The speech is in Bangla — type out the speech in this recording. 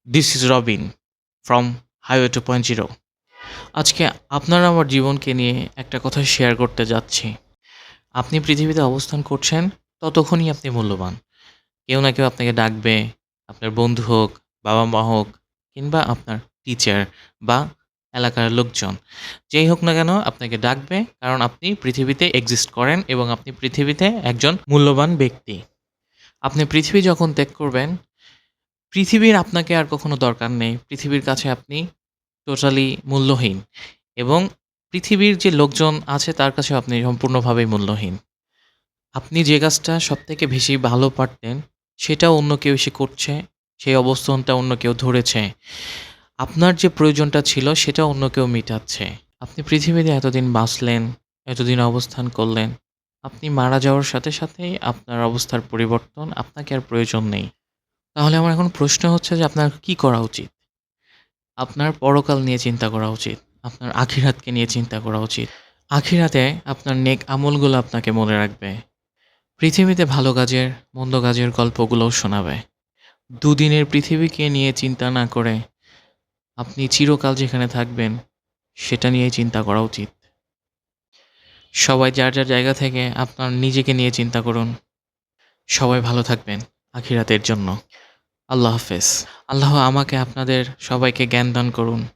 This is Robin from highway 2.0। আজকে আপনার আমার জীবনকে নিয়ে একটা কথা শেয়ার করতে যাচ্ছি। আপনি পৃথিবীতে অবস্থান করছেন, ততক্ষণই আপনি মূল্যবান। কেউ না কেউ আপনাকে ডাকবে, আপনার বন্ধু হোক, বাবা-মা হোক কিংবা আপনার টিচার বা এলাকার লোকজন। যেই হোক না কেন আপনাকে ডাকবে, কারণ আপনি পৃথিবীতে এক্সিস্ট করেন এবং আপনি পৃথিবীতে একজন মূল্যবান ব্যক্তি। আপনি পৃথিবী যখন ত্যাগ করবেন, পৃথিবীর আপনাকে আর কখনো দরকার নেই। পৃথিবীর কাছে আপনি টোটালি মূল্যহীন এবং পৃথিবীর যে লোকজন আছে তার কাছেও আপনি সম্পূর্ণভাবেই মূল্যহীন। আপনি যে কাজটা সবথেকে বেশি ভালো পারতেন, সেটা অন্য কেউ এসে করছে, সেই অবস্থানটা অন্য কেউ ধরেছে। আপনার যে প্রয়োজনটা ছিল সেটা অন্য কেউ মিটাচ্ছে। আপনি পৃথিবীতে এতদিন বাঁচলেন, এতদিন অবস্থান করলেন। আপনি মারা যাওয়ার সাথে সাথেই আপনার অবস্থার পরিবর্তন, আপনাকে আর প্রয়োজন নেই। তাহলে আমার এখন প্রশ্ন হচ্ছে যে আপনার কি করা উচিত? আপনার পরকাল নিয়ে চিন্তা করা উচিত। আপনার আখিরাতকে নিয়ে চিন্তা করা উচিত। আখিরাতে আপনার নেক আমলগুলো আপনাকে মনে রাখবে। পৃথিবীতে ভালো কাজের, মন্দ কাজের গল্পগুলোও শোনাবে। দুদিনের পৃথিবীকে নিয়ে চিন্তা না করে আপনি চিরকাল যেখানে থাকবেন সেটা নিয়েই চিন্তা করা উচিত। সবাই যার যার জায়গা থেকে আপনার নিজেকে নিয়ে চিন্তা করুন। সবাই ভালো থাকবেন আখিরাতের জন্য। আল্লাহ হাফেজ। আল্লাহ আমাকে আপনাদের সবাইকে জ্ঞান দান করুন।